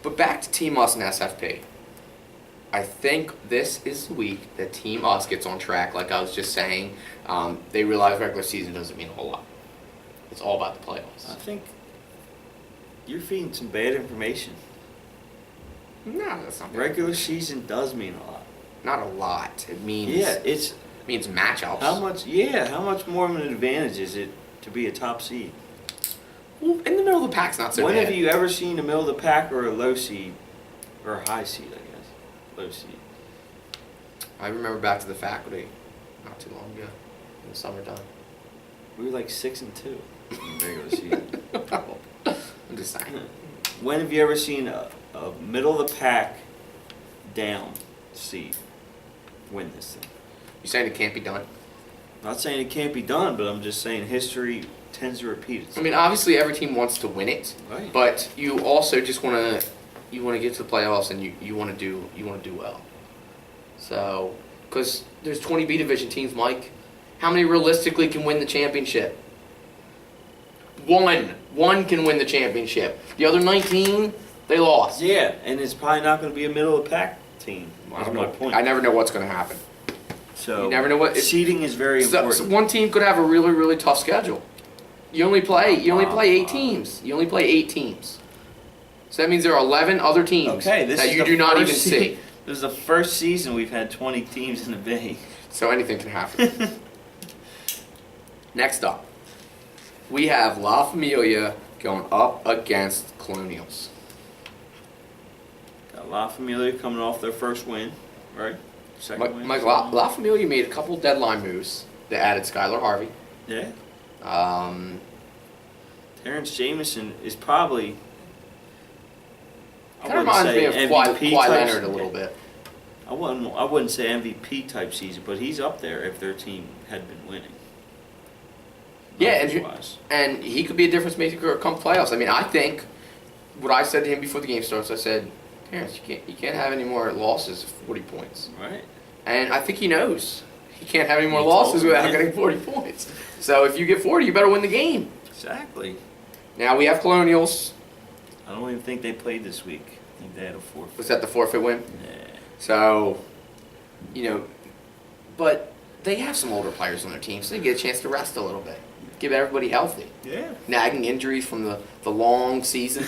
But back to Team Us and SFP. I think this is the week that Team Us gets on track. Like I was just saying, they realize regular season doesn't mean a whole lot. It's all about the playoffs. I think you're feeding some bad information. No, that's not Regular season does mean a lot. Not a lot. It means It means matchups. how much more of an advantage is it to be a top seed? Well, in the middle of the pack's not so When bad. have you ever seen a middle of the pack or a low seed, or a high seed, I guess, low seed? I remember back to the faculty not too long ago in the summertime. We were like 6-2 in the regular season. I'm just saying. When have you ever seen a middle of the pack down seed win this thing? You saying it can't be done? I'm not saying it can't be done, but I'm just saying history tends to repeat itself. I mean, obviously every team wants to win it, Right. but you also just want to get to the playoffs and you want to do well. So, because there's 20 B division teams, Mike. How many realistically can win the championship? One can win the championship. The other 19, they lost. Yeah, and it's probably not going to be a middle of the pack team. I That's don't my know. point. I never know what's going to happen. So You never know what- seeding is very important. So one team could have a really, really tough schedule. You only play 8 teams. You only play 8 teams. So that means there are 11 other teams Okay, this that is you the do not even first see. This is the first season we've had 20 teams in the Bay. So anything can happen. Next up, we have La Familia going up against Colonials. Got La Familia coming off their first win, right? Second win. Mike, La Familia made a couple deadline moves that added Skylar Harvey. Yeah. Kind Terrence Jameson is probably. of reminds me of Kawhi Leonard a little bit. I wouldn't say MVP type season, but he's up there if their team had been winning. Yeah, Numbers-wise. and he could be a difference maker come playoffs. I mean, I think what I said to him before the game starts, I said, Terrence, you can't have any more losses of 40 points. Right. And I think he knows he can't have any more He told losses him, without man. getting 40 points. So if you get 40, you better win the game. Exactly. Now we have Colonials. I don't even think they played this week. I think they had a forfeit. Was that the forfeit win? Yeah. So, but they have some older players on their team, so they get a chance to rest a little bit. Keep everybody healthy. Yeah. Nagging injuries from the long season.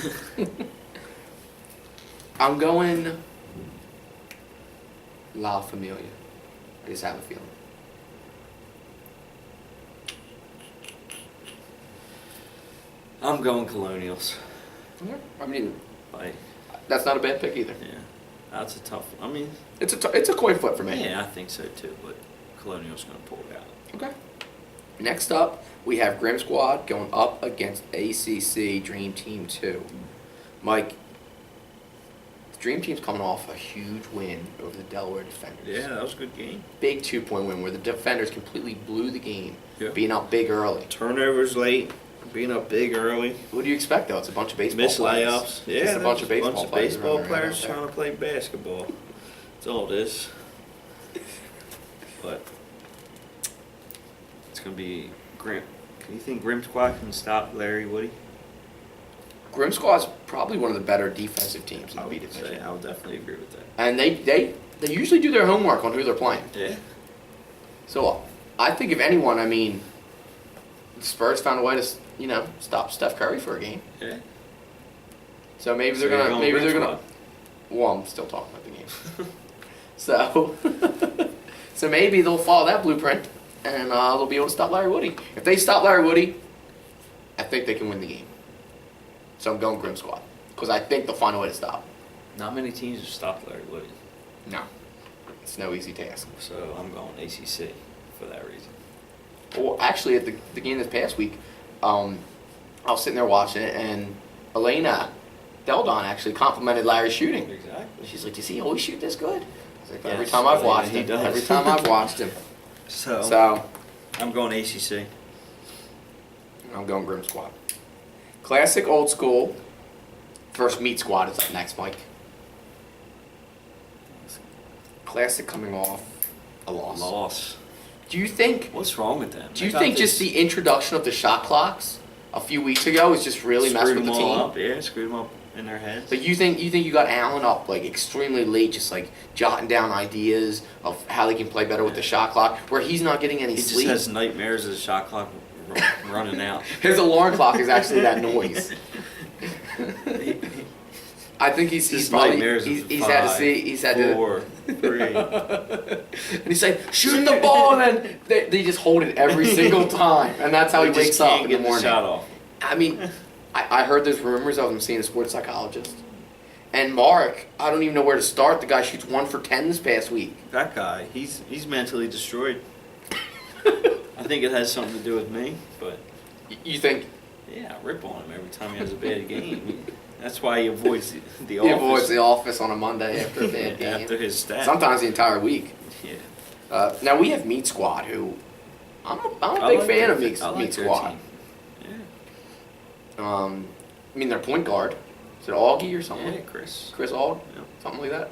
I'm going La Familia. I just have a feeling. I'm going Colonials. I mean, Like, that's not a bad pick either. yeah. That's a tough one. I mean, It's a coin flip for me. yeah, I think so too, but Colonial's going to pull it out. Okay. Next up, we have Grim Squad going up against ACC Dream Team 2. Mike, the Dream Team's coming off a huge win over the Delaware Defenders. Yeah, that was a good game. Big 2-point win where the Defenders completely blew the game, Yeah. being up big early. Turnovers late, being up big early. What do you expect, though? It's a bunch of baseball Missed players. layups. Yeah, Just a bunch of there's baseball players. baseball running around players out there. trying to play basketball. That's all it is. But it's going to be Grim. Can you think Grim Squad can stop Larry Woody? Grim Squad's probably one of the better defensive teams in I the B would say division. I would definitely agree with that. And they usually do their homework on who they're playing. Yeah. So I think if anyone, I mean, the Spurs found a way to, stop Steph Curry for a game. Yeah. So maybe So they're you're gonna, going Grim Well, I'm still talking about the game. So, so maybe they'll follow that blueprint and they'll be able to stop Larry Woody. If they stop Larry Woody, I think they can win the game. So I'm going Grim Squad because I think they'll find a way to stop. Not many teams have stopped Larry Woody. No, it's no easy task. So I'm going ACC for that reason. Well, actually, at the game this past week, I was sitting there watching it, and Elena Deldon actually complimented Larry's shooting. Exactly. She's like, "Does he always shoot this good?" I was like, Yes, "Every time I've Elena, watched he him, does. every time I've watched him." So, So I'm going ACC. I'm going Grim Squad. Classic old school. First Meat Squad is up next, Mike. Classic coming off a loss. Loss. Do you think? What's wrong with them? Do you think just the introduction of the shot clocks a few weeks ago is just really messing with the team? Up. Yeah, screwed them up. in their heads. But you think you got Allen up like extremely late, just like jotting down ideas of how they can play better with the shot clock, where he's not getting any He just sleep. has nightmares of the shot clock running out. His alarm clock is actually that noise. I think he's Just probably nightmares of he's had to see 4, 3. and he's like, shoot the ball, and then they just hold it every single time, and that's how he They just wakes up can't in the get morning. shot off. I mean, I heard there's rumors of him seeing a sports psychologist. And Mark, I don't even know where to start. The guy shoots 1 for 10 this past week. That guy, he's mentally destroyed. I think it has something to do with me, but You think yeah, I rip on him every time he has a bad game. That's why he avoids the he office avoids the office on a Monday after a bad game? after his stat. Sometimes the entire week. Yeah. Now we have Meat Squad, who I'm a I big like fan of their- Meat, I like Meat their Squad. team. Yeah. I mean, their point guard. Is it Augie or something? Yeah, Chris. Chris Aug? Yeah. Something like that?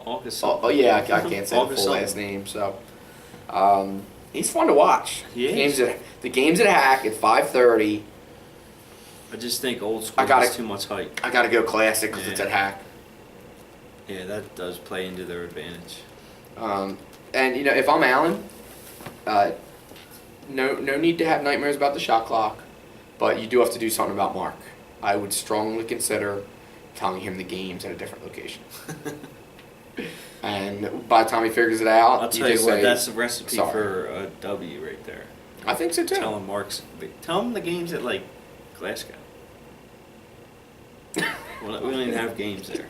August. Oh yeah, I can't say the August full something. last name. So, he's fun to watch. He is. The game's at Hack at 5:30. I just think old school I gotta- has too much hype. I gotta go classic because it's Yeah. at Hack. Yeah, that does play into their advantage. And if I'm Allen, no need to have nightmares about the shot clock, but you do have to do something about Mark. I would strongly consider telling him the game's at a different location. And by the time he figures it out, I'll tell you just what, say, that's the recipe sorry. for a W right there. I think so too. Tell him the games at like Glasgow. We don't even have games there.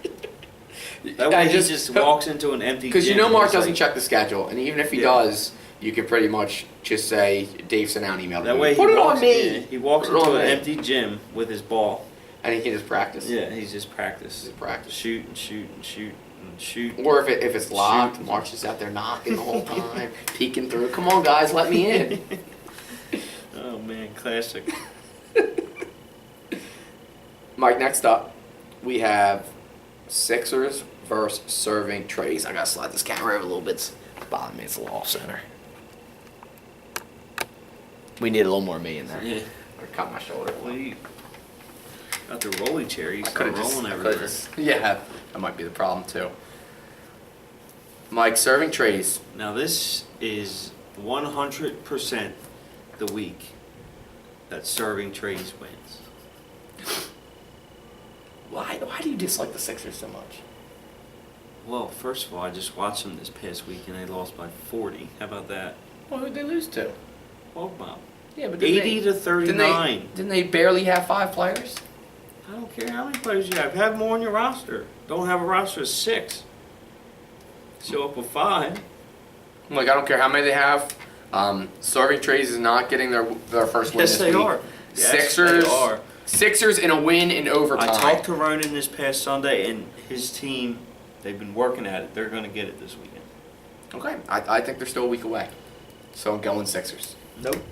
That way he just walks into an empty Because gym and Mark he's doesn't like- check the schedule, and even if he Yeah. does, you can pretty much just say Dave sent out an email. to That me. way Put he it walks, on me. yeah, he walks Put it into on an me. empty gym with his ball. And he can just practice. Yeah, he's just practice. Just practice. Shoot and shoot and shoot and shoot. Or if it's locked, Shoot. Mark's just out there knocking the whole time, peeking through. Come on, guys, let me in. Oh man, classic. Mike, next up, we have Sixers versus serving trays. I gotta slide this camera over a little bit. It's bothering me. It's a little off center. We need a little more me in there. Yeah. I cut my shoulder. Well, you got the rolling chair. You I start could've rolling I everywhere. could've yeah, that might be the problem too. Mike, serving trays. Now this is 100% the week that serving trays wins. Why do you dislike the Sixers so much? Well, first of all, I just watched them this past week and they lost by 40. How about that? Well, who'd they lose to? Well, about Yeah, but 80 to 39. Didn't they barely have 5 players? I don't care how many players you have. Have more on your roster. Don't have a roster of 6. Show up with 5. Like, I don't care how many they have. Serving trays is not getting their first win Yes, this they week. are. Yes, Sixers, they are. Sixers in a win in overtime. I talked to Ronan this past Sunday, and his team, they've been working at it. They're going to get it this weekend. Okay, I think they're still a week away. So I'm going Sixers. Nope.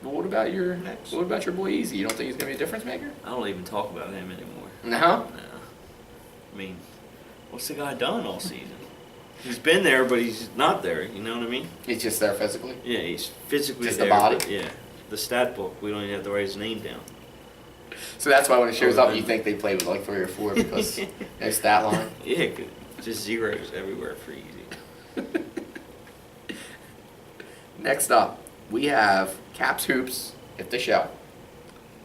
But what about your Next. What about your boy Easy? You don't think he's gonna be a difference maker? I don't even talk about him anymore. No. No. I mean, what's the guy done all season? He's been there, but he's not there. You know what I mean? He's just there physically. Yeah, he's physically Just the there. body? but yeah. The stat book, we don't even have to write his name down. So that's why when it shows Oh, up, man. you think they play with like 3 or 4 because their stat line. Yeah, just zeros everywhere for Easy. Next up, we have Caps Hoops at the show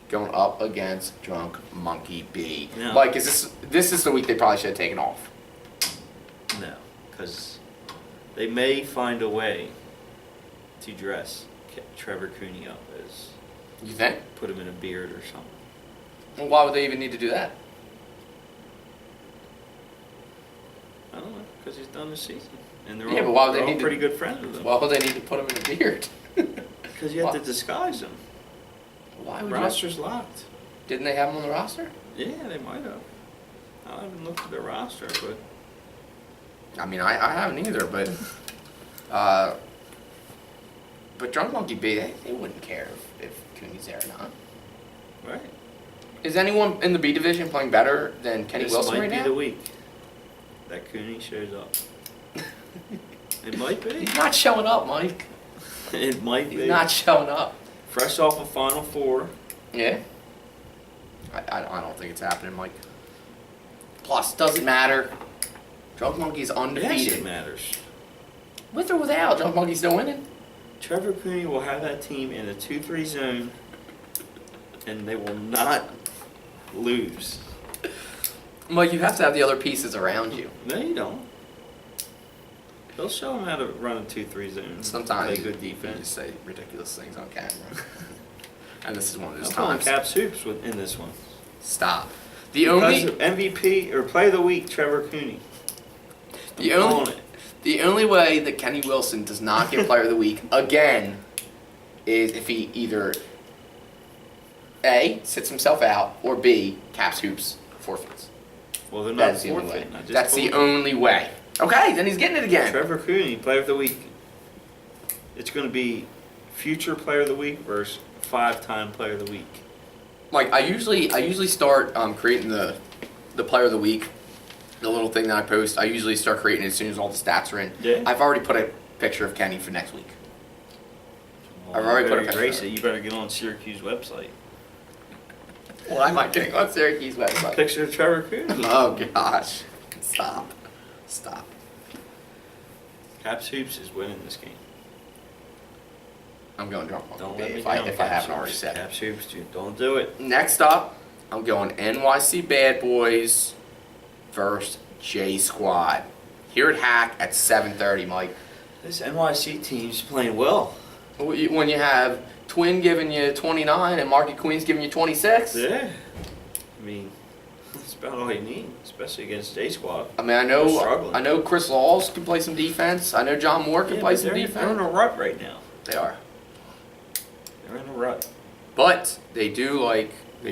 going up against Drunk Monkey B. No. Like, this is the week they probably should have taken off. No, because they may find a way to dress Trevor Cooney up as You think? put him in a beard or something. Well, why would they even need to do that? I don't know, because he's done this season, and they're Yeah, all, but why would they they're all need to- pretty good friends with him. Why would they need to put him in a beard? Because you have why- to disguise him. Why would you? Roster's locked. Didn't they have him on the roster? Yeah, they might have. I haven't looked at their roster, but I mean, I haven't either, but Drunk Monkey B, they wouldn't care if Cooney's there or not. right. Is anyone in the B division playing better than Kenny This Wilson might right be now? the week that Cooney shows up. It might be. He's not showing up, Mike. It might He's be. not showing up. Fresh off a Final Four, Yeah. I don't think it's happening, Mike. Plus, doesn't matter. Drunk Monkey's Yes, undefeated. it matters. With or without, Drunk Monkey's still winning. Trevor Cooney will have that team in a 2-3 zone, and they will not lose. Mike, you have to have the other pieces around you. No, you don't. They'll show them how to run a 2-3 zone. Sometimes play good you defense. just say ridiculous things on camera. And this is one of those I'm calling times. Caps hoops in this one. Stop. The Because only of MVP or Play of the Week, Trevor Cooney. the I'm only calling it. the only way that Kenny Wilson does not get Player of the Week again is if he either A, sits himself out, or B, Caps hoops forfeits. Well, they're not That's the only way. forfeiting. I just That's told the you. only way. Okay, then he's getting it again. Trevor Cooney, Player of the Week. It's going to be future Player of the Week versus 5-time Player of the Week. Like I usually start creating the Player of the Week, the little thing that I post. I usually start creating it as soon as all the stats are in. Yeah. I've already put a picture of Kenny for next week. I've already put a picture erase of it. it. You better get on Syracuse website. Well, I might get on Syracuse website. Picture of Trevor Cooney. Oh gosh, stop. Caps hoops is winning this game. I'm going drunk Don't monkey let me if I down, haven't Caps already hoops. said it. Caps hoops, dude. Don't do it. Next up, I'm going NYC Bad Boys versus J Squad. Here at Hack at 7:30, Mike. This NYC team's playing well. When you have Twin giving you 29 and Market Queen's giving you 26. Yeah. I mean, that's about all you need, especially against J Squad. I mean, They're struggling. I know Chris Laws can play some defense. I know John Moore can play some They're in defense. a rut right now. They are. They're in a rut. But they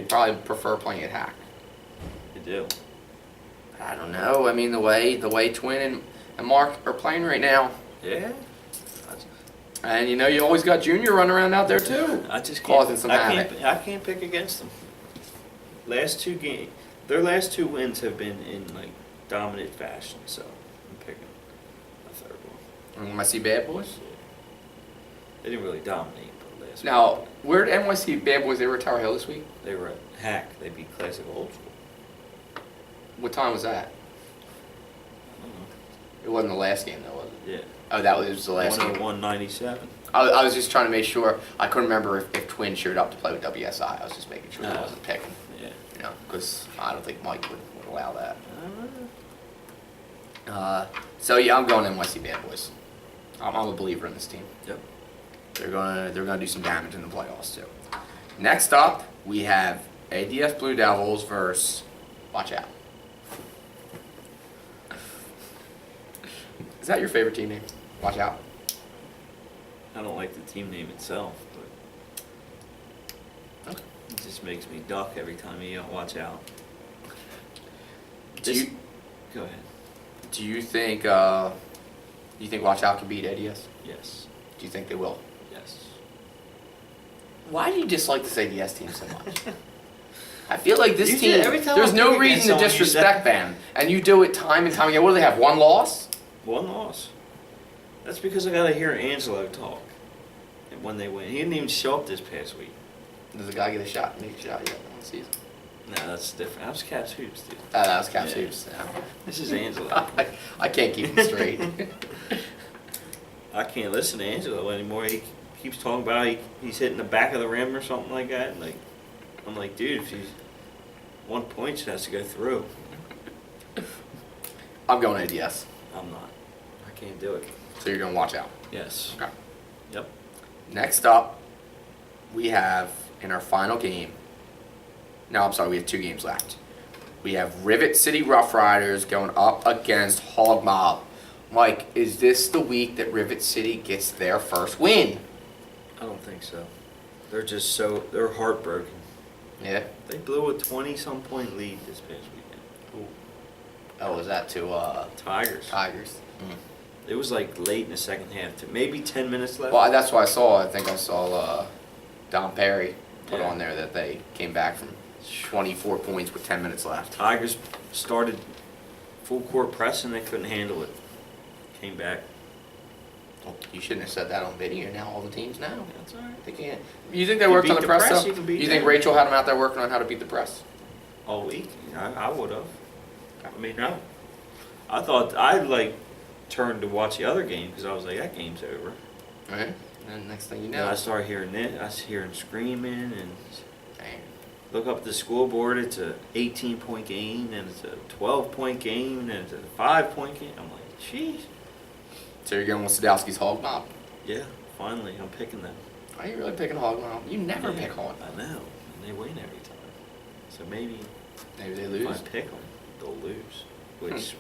probably prefer playing at Hack. They do. I don't know. I mean, the way Twin and Mark are playing right now. Yeah. And you always got Junior running around out there too. I just Causing can't. some I can't pick against them. Their last two wins have been in like dominant fashion. So I'm picking a third one. NYC Bad Boys. They didn't really dominate, but last Now, where did NYC Bad Boys? They were at Tower Hill this week. week they were at Hack. They beat Classic Old School. What time was that? I don't know. It wasn't the last game though, was it? Yeah. Oh, that was the last game. 101-97. I was just trying to make sure. I couldn't remember if Twin showed up to play with WSI. I was just making sure he No. wasn't picking. Yeah. Because I don't think Mike would allow that. I don't know. So yeah, I'm going NYC Bad Boys. I'm a believer in this team. Yep. They're gonna do some damage in the playoffs too. Next up, we have ADS Blue Devils versus. Watch out. Is that your favorite team name? Watch out. I don't like the team name itself, but Okay. it just makes me duck every time you watch out. Do you Go ahead. do you think Watch Out can beat ADS? Yes. Do you think they will? Yes. Why do you dislike this ADS team so much? I feel like this You team, did- every time there's I no pick against reason to someone, you disrespect say- them, and you do it time and time again. What do they have, one loss? One loss. That's because I gotta hear Angelo talk and when they win. He didn't even show up this past week. Does the guy get a shot, make a shot yet on the season? No, that's different. That was Caps hoops, dude. That was Caps Yeah. Hoops. Yeah. This is Angelo. I can't keep him straight. I can't listen to Angelo anymore. He keeps talking about he's hitting the back of the rim or something like that. And I'm like, dude, if he's 1 point, she has to go through. I'm going ADS, I'm not. I can't do it. so you're going to Watch Out. Yes. Okay. Yep. Next up, we have in our final game. No, I'm sorry, we have 2 games left. We have Rivet City Rough Riders going up against Hog Mob. Mike, is this the week that Rivet City gets their first win? I don't think so. They're heartbroken. Yeah. They blew a 20-some point lead this past weekend. Oh, was that to Tigers. Tigers? It was like late in the second half, maybe 10 minutes left. Well, that's what I saw. I think I saw Don Perry put Yeah. on there that they came back from 24 points with 10 minutes left. Tigers started full court press and they couldn't handle it. Came back. Well, you shouldn't have said that on video. Now all the teams know. That's all right. They can't. You think they You worked beat on the the press, press, though? you can beat You think them. Rachel had them out there working on how to beat the press? All week. I would have. I mean, I thought I'd like turned to watch the other game because I was like, that game's over. Right. And next thing you Then know, I started hearing it. I was hearing screaming and dang. look up at the scoreboard. It's a 18-point game and it's a 12-point game and it's a 5-point game. I'm like, jeez. So you're going with Sadowski's Hog Mob? Yeah, finally, I'm picking them. Are you really picking Hog Mob? You never Yeah, pick Hog Mob. I know, and they win every time. So maybe Maybe they if lose. I pick them, they'll lose, which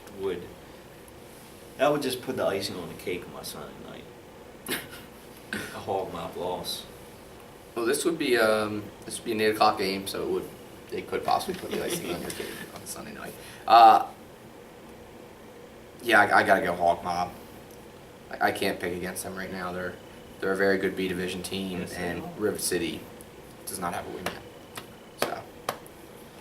that would just put the icing on the cake on my Sunday night. A Hog Mob loss. Well, this would be an 8 o'clock game, so they could possibly put the icing on your cake on Sunday night. Yeah, I gotta go Hog Mob. I can't pick against them right now. They're a very good B division team, Yes, they and are. River City does not have a win yet. So,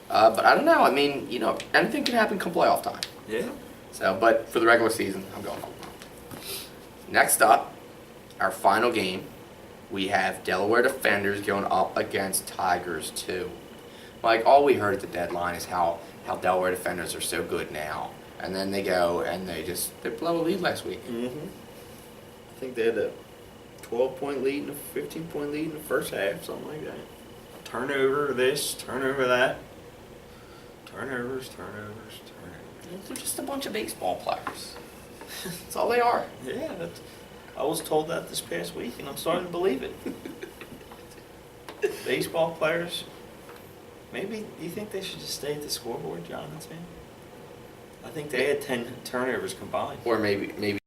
but I don't know. I mean, anything can happen come playoff time. Yeah. So, but for the regular season, I'm going Hog Mob. Next up, our final game, we have Delaware Defenders going up against Tigers 2. Like, all we heard at the deadline is how Delaware Defenders are so good now. And then they go and they blow a lead last week. Mm-hmm. I think they had a 12-point lead and a 15-point lead in the first half, something like that. Turnover this, turnover that. Turnovers. They're just a bunch of baseball players. That's all they are. Yeah, I was told that this past week, and I'm starting to believe it. Baseball players. Maybe you think they should just stay at the scoreboard, Jonathan? I think they had 10 turnovers combined. Or maybe